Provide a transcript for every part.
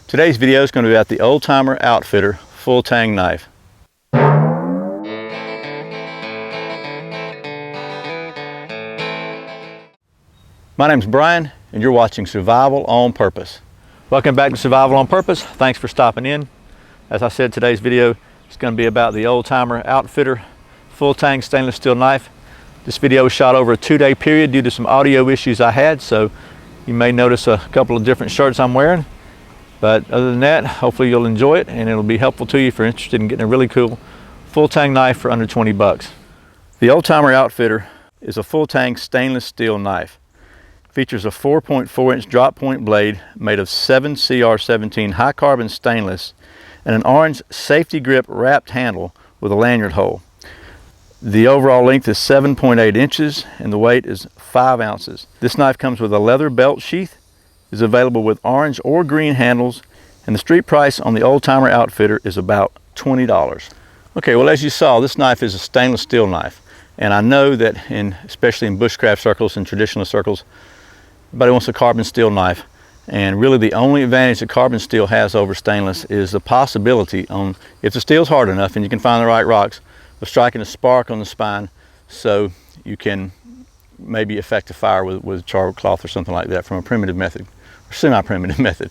Today's video is going to be about the Old Timer Outfitter full tang knife. My name's Brian and you're watching Survival on Purpose. Welcome back to Survival on Purpose. Thanks for stopping in. As I said, today's video is going to be about the Old Timer Outfitter full tang stainless steel knife. This video was shot over a 2-day period due to some audio issues I had, so you may notice a couple of different shirts I'm wearing. But other than that, hopefully you'll enjoy it and it'll be helpful to you if you're interested in getting a really cool full tang knife for under 20 bucks. The Old Timer Outfitter is a full tang stainless steel knife. It features a 4.4-inch drop point blade made of 7CR17 high carbon stainless and an orange safety grip wrapped handle with a lanyard hole. The overall length is 7.8 inches and the weight is 5 ounces. This knife comes with a leather belt sheath, is available with orange or green handles, and the street price on the Old Timer Outfitter is about $20. Okay, well, as you saw, this knife is a stainless steel knife, and I know that especially in bushcraft circles and traditionalist circles, everybody wants a carbon steel knife, and really the only advantage that carbon steel has over stainless is the possibility on, if the steel's hard enough and you can find the right rocks, of striking a spark on the spine so you can maybe affect a fire with charcoal cloth or something like that from a primitive method or semi-primitive method.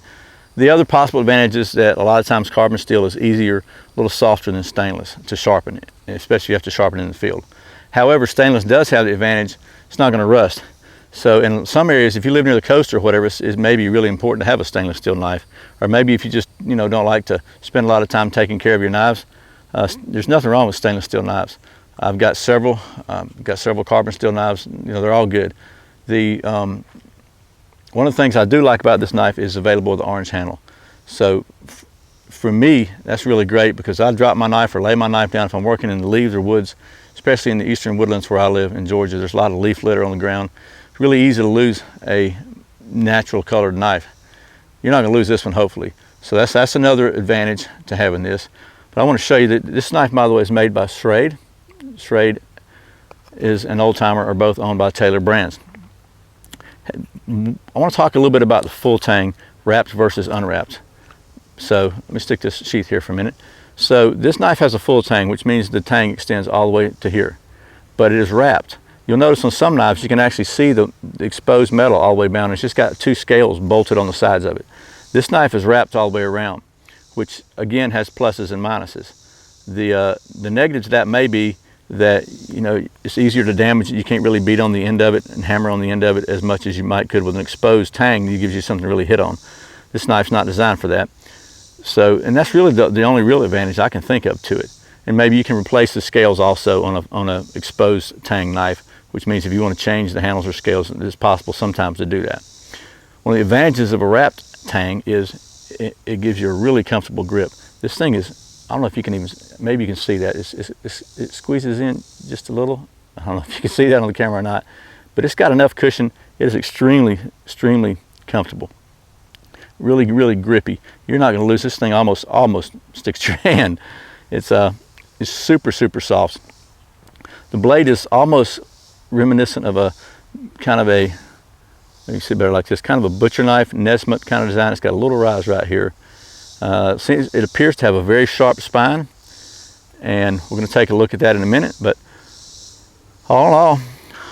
The other possible advantage is that a lot of times carbon steel is easier, a little softer than stainless to sharpen it, especially if you have to sharpen it in the field. However, stainless does have the advantage, it's not going to rust. So in some areas, if you live near the coast or whatever, it may be really important to have a stainless steel knife. Or maybe if you just don't like to spend a lot of time taking care of your knives, there's nothing wrong with stainless steel knives. I've got several carbon steel knives. They're all good. One of the things I do like about this knife is available with the orange handle. So for me, that's really great because I drop my knife or lay my knife down if I'm working in the leaves or woods, especially in the eastern woodlands where I live in Georgia. There's a lot of leaf litter on the ground. It's really easy to lose a natural colored knife. You're not going to lose this one, hopefully. So that's another advantage to having this. But I want to show you that this knife, by the way, is made by Sheath. Sheath is an Old Timer, are both owned by Taylor brands. I want to talk a little bit about the full tang, wrapped versus unwrapped. So let me stick this sheath here for a minute. So this knife has a full tang, which means the tang extends all the way to here, but it is wrapped. You'll notice on some knives you can actually see the exposed metal all the way down. It's just got 2 scales bolted on the sides of it. This knife is wrapped all the way around, which again has pluses and minuses. The negative to that may be that it's easier to damage it. You can't really beat on the end of it and hammer on the end of it as much as you could with an exposed tang. It gives you something to really hit on. This knife's not designed for that. So, and that's really the only real advantage I can think of to it. And maybe you can replace the scales also on a exposed tang knife, which means if you want to change the handles or scales, it's possible sometimes to do that. One of the advantages of a wrapped tang is it gives you a really comfortable grip. This thing is, I don't know if you can even, maybe you can see that. It squeezes in just a little. I don't know if you can see that on the camera or not, but it's got enough cushion. It is extremely, extremely comfortable. Really, really grippy. You're not going to lose this thing. Almost sticks to your hand. It's super, super soft. The blade is almost reminiscent of a kind of a, let me see better like this, kind of a butcher knife, Nesmith kind of design. It's got a little rise right here. It appears to have a very sharp spine, and we're going to take a look at that in a minute. But all in all,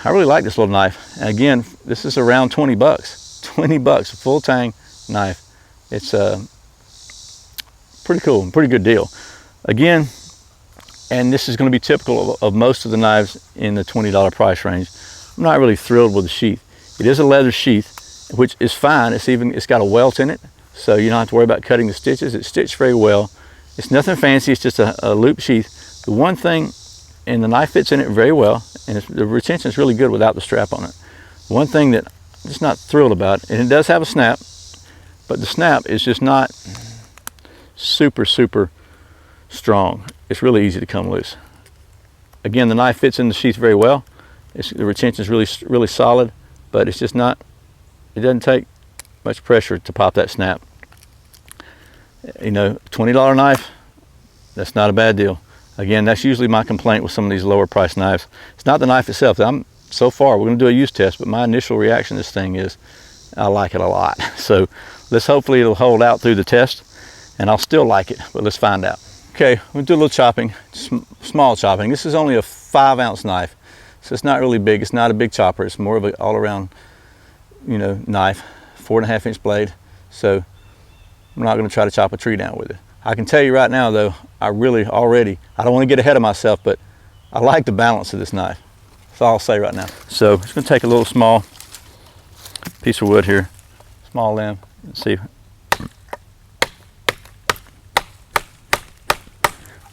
I really like this little knife. And again, this is around 20 bucks. 20 bucks, a full tang knife. It's pretty cool, pretty good deal. Again, and this is going to be typical of most of the knives in the $20 price range. I'm not really thrilled with the sheath. It is a leather sheath, which is fine. It's got a welt in it, so you don't have to worry about cutting the stitches. It's stitched very well. It's nothing fancy, it's just a loop sheath. The one thing, and the knife fits in it very well, and the retention is really good without the strap on it. The one thing that I'm just not thrilled about, and it does have a snap, but the snap is just not super, super strong. It's really easy to come loose. Again, the knife fits in the sheath very well. The retention is really, really solid, but it's just not, it doesn't take much pressure to pop that snap. $20 knife, that's not a bad deal. Again, that's usually my complaint with some of these lower priced knives. It's not the knife itself. So far, we're going to do a use test, but my initial reaction to this thing is I like it a lot. So Let's hopefully it'll hold out through the test, and I'll still like it, but let's find out. Okay, we'll do a little chopping, small chopping. This is only a 5-ounce knife, so it's not really big. It's not a big chopper. It's more of an all-around, you know, knife, 4.5-inch blade. So I'm not going to try to chop a tree down with it. I can tell you right now, though, I don't want to get ahead of myself, but I like the balance of this knife. That's all I'll say right now. So I'm just going to take a little small piece of wood here, small limb, and see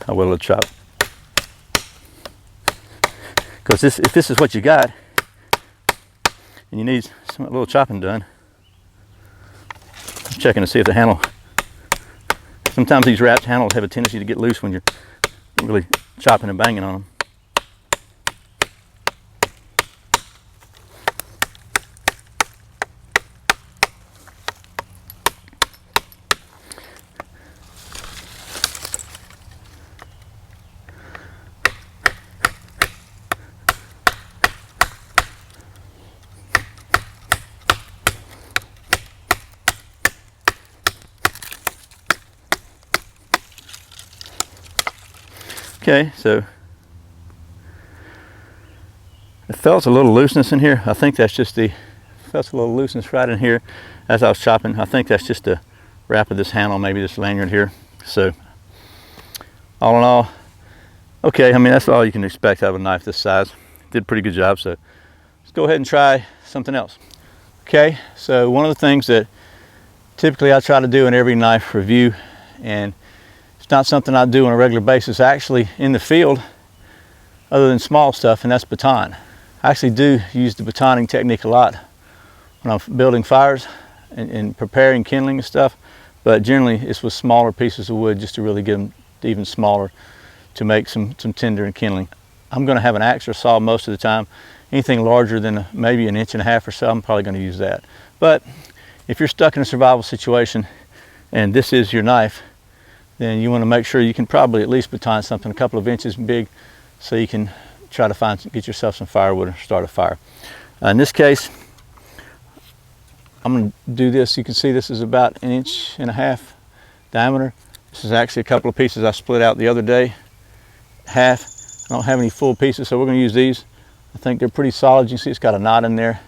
how well it'll chop. Because if this is what you got, and you need a little chopping done, I'm checking to see if the handle, sometimes these wrapped handles have a tendency to get loose when you're really chopping and banging on them. Okay, so it felt a little looseness in here. I think that's just felt a little looseness right in here as I was chopping. I think that's just the wrap of this handle, maybe this lanyard here. So all in all, okay, I mean, that's all you can expect out of a knife this size. Did a pretty good job, so let's go ahead and try something else. Okay, so one of the things that typically I try to do in every knife review, and it's not something I do on a regular basis actually in the field other than small stuff, and that's baton. I actually do use the batoning technique a lot when I'm building fires and preparing kindling and stuff, but generally it's with smaller pieces of wood just to really get them even smaller to make some tinder and kindling. I'm going to have an axe or saw most of the time. Anything larger than maybe 1.5 inches or so, I'm probably going to use that. But if you're stuck in a survival situation and this is your knife, then you want to make sure you can probably at least baton something a couple of inches big so you can try to get yourself some firewood or start a fire. In this case, I'm going to do this. You can see this is about 1.5 inches diameter. This is actually a couple of pieces I split out the other day, half. I don't have any full pieces, so we're going to use these. I think they're pretty solid. You can see it's got a knot in there.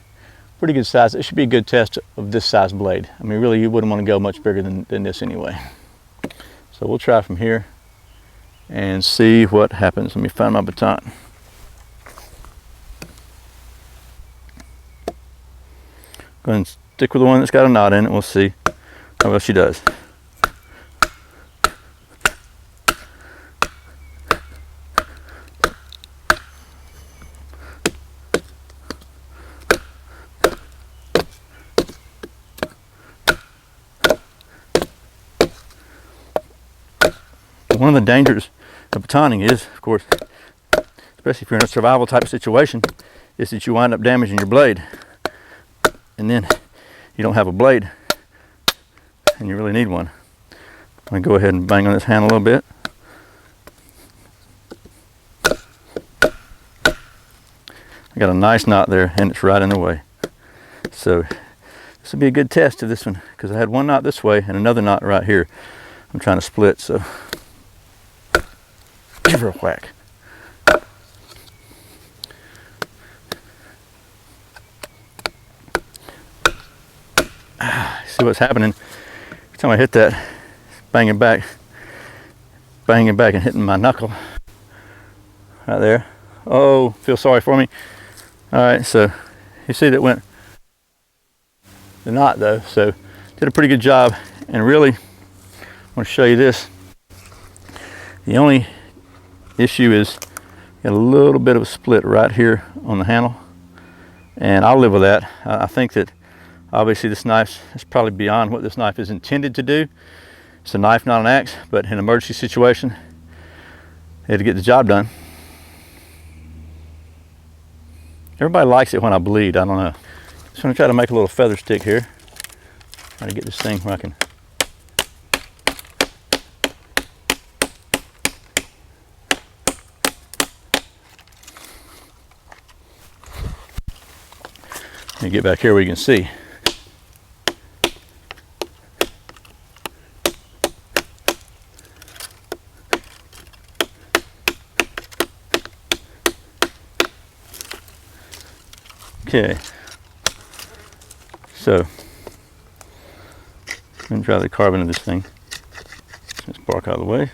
Pretty good size. It should be a good test of this size blade. I mean, really, you wouldn't want to go much bigger than this anyway. So we'll try from here and see what happens. Let me find my baton. Go ahead and stick with the one that's got a knot in it. We'll see how well she does. One of the dangers of batoning is, of course, especially if you're in a survival type situation, is that you wind up damaging your blade. And then you don't have a blade, and you really need one. I'm going to go ahead and bang on this handle a little bit. I got a nice knot there, and it's right in the way. So this will be a good test of this one, because I had one knot this way and another knot right here. I'm trying to split, so give her a whack. See what's happening? Every time I hit that, it's banging back and hitting my knuckle right there. Oh, feel sorry for me. All right, so you see that went the knot though, so did a pretty good job. And really, I want to show you this. The only issue is got a little bit of a split right here on the handle, and I'll live with that. I think that obviously this knife is probably beyond what this knife is intended to do. It's a knife, not an axe, but in an emergency situation, I had to get the job done. Everybody likes it when I bleed, I don't know. Just gonna try to make a little feather stick here. Try to get this thing where I can get back here where you can see. Okay. So, let me try the carbon of this thing. Let's bark out of the way.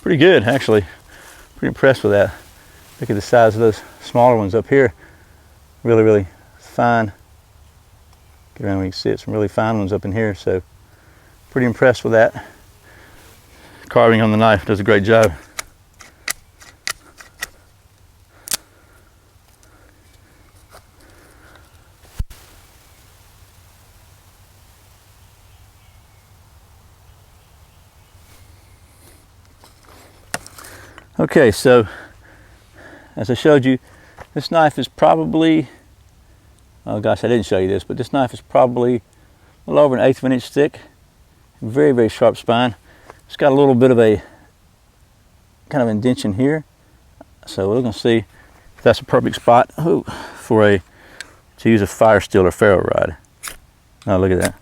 Pretty good, actually. Pretty impressed with that. Look at the size of those smaller ones up here. Really, really fine. Get around where you can see it. Some really fine ones up in here. So, pretty impressed with that. Carving on the knife does a great job. Okay, so as I showed you, this knife is probably, oh gosh, I didn't show you this, but this knife is probably a little over 1/8 of an inch thick. Very, very sharp spine. It's got a little bit of a kind of indentation here. So we're going to see if that's a perfect spot to use a fire steel or ferro rod. Oh, look at that.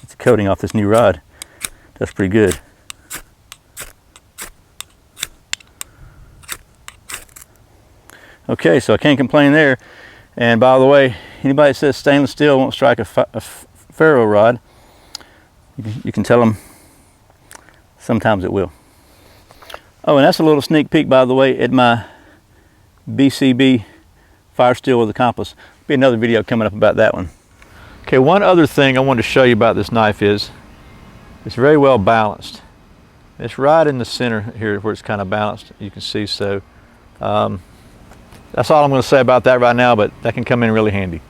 It's coating off this new rod. That's pretty good. Okay, so I can't complain there. And by the way, anybody that says stainless steel won't strike a ferro rod, you can tell them sometimes it will. Oh, and that's a little sneak peek, by the way, at my BCB fire steel with accomplice. There'll be another video coming up about that one. Okay, one other thing I wanted to show you about this knife is it's very well balanced. It's right in the center here where it's kind of balanced, you can see. So that's all I'm going to say about that right now, but that can come in really handy.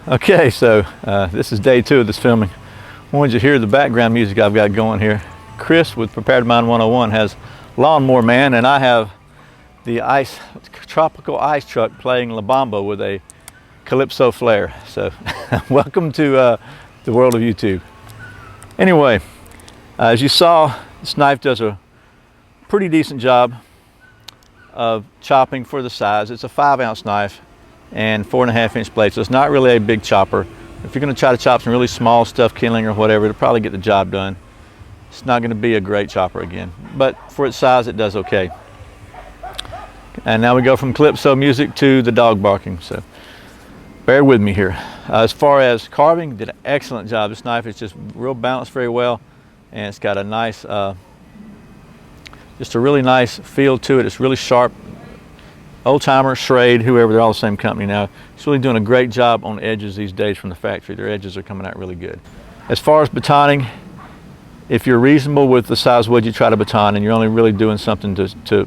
Okay, so this is day 2 of this filming. I wanted you to hear the background music I've got going here. Chris with Prepared Mind 101 has Lawnmower Man, and I have the tropical ice truck playing La Bamba with a Calypso flare. So welcome to the world of YouTube. Anyway, as you saw, this knife does a pretty decent job of chopping for the size. It's a 5-ounce knife and 4.5-inch blade, so it's not really a big chopper. If you're going to try to chop some really small stuff, kindling or whatever, it'll probably get the job done. It's not going to be a great chopper again, but for its size it does okay. And now we go from Calypso music to the dog barking, so bear with me here. As far as carving, did an excellent job. This knife is just real balanced very well, and it's got a nice just a really nice feel to it. It's really sharp. Old Timer, Schrade, whoever, they're all the same company now. It's really doing a great job on edges these days from the factory. Their edges are coming out really good. As far as batoning, if you're reasonable with the size wood you try to baton and you're only really doing something to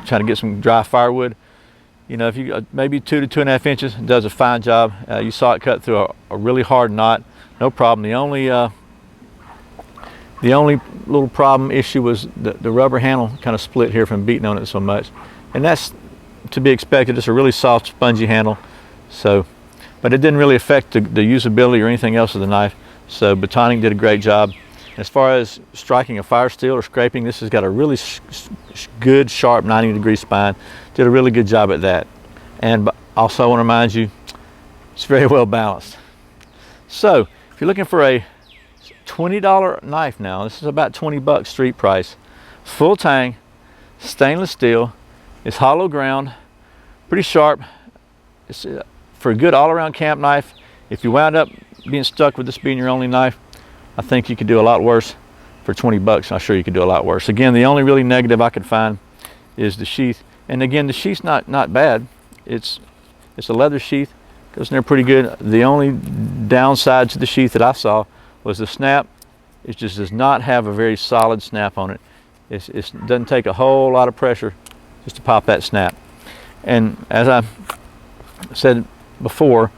try to get some dry firewood, you know, if you maybe 2 to 2.5 inches, it does a fine job. You saw it cut through a really hard knot, no problem. The only little problem issue was the rubber handle kind of split here from beating on it so much, and that's to be expected. It's a really soft, spongy handle, so, but it didn't really affect the usability or anything else of the knife. So batoning did a great job. As far as striking a fire steel or scraping, this has got a really good, sharp 90-degree spine. Did a really good job at that. And also I want to remind you, it's very well balanced. So if you're looking for a $20 knife now, this is about 20 bucks street price, full tang, stainless steel. It's hollow ground, pretty sharp. It's for a good all-around camp knife. If you wound up being stuck with this being your only knife, I think you could do a lot worse. For 20 bucks, I'm sure you could do a lot worse. Again, the only really negative I could find is the sheath. And again, the sheath's not bad. It's a leather sheath, Goes in there pretty good. The only downside to the sheath that I saw was the snap. It just does not have a very solid snap on it. It doesn't take a whole lot of pressure just to pop that snap. And as I said before,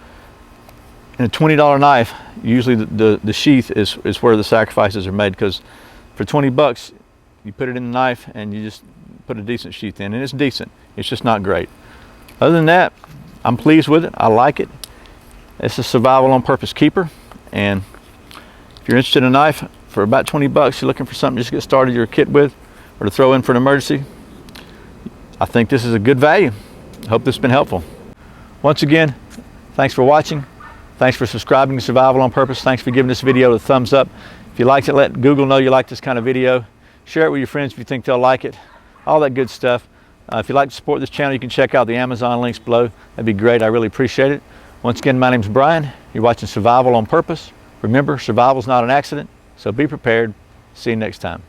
in a $20 knife, usually the sheath is where the sacrifices are made, because for 20 bucks, you put it in the knife and you just put a decent sheath in, and it's decent. It's just not great. Other than that, I'm pleased with it. I like it. It's a survival on purpose keeper, and if you're interested in a knife for about 20 bucks, you're looking for something just to get started your kit with, or to throw in for an emergency, I think this is a good value. I hope this has been helpful. Once again, thanks for watching. Thanks for subscribing to Survival on Purpose. Thanks for giving this video a thumbs up. If you liked it, let Google know you like this kind of video. Share it with your friends if you think they'll like it. All that good stuff. If you'd like to support this channel, you can check out the Amazon links below. That'd be great. I really appreciate it. Once again, my name's Brian. You're watching Survival on Purpose. Remember, survival's not an accident, so be prepared. See you next time.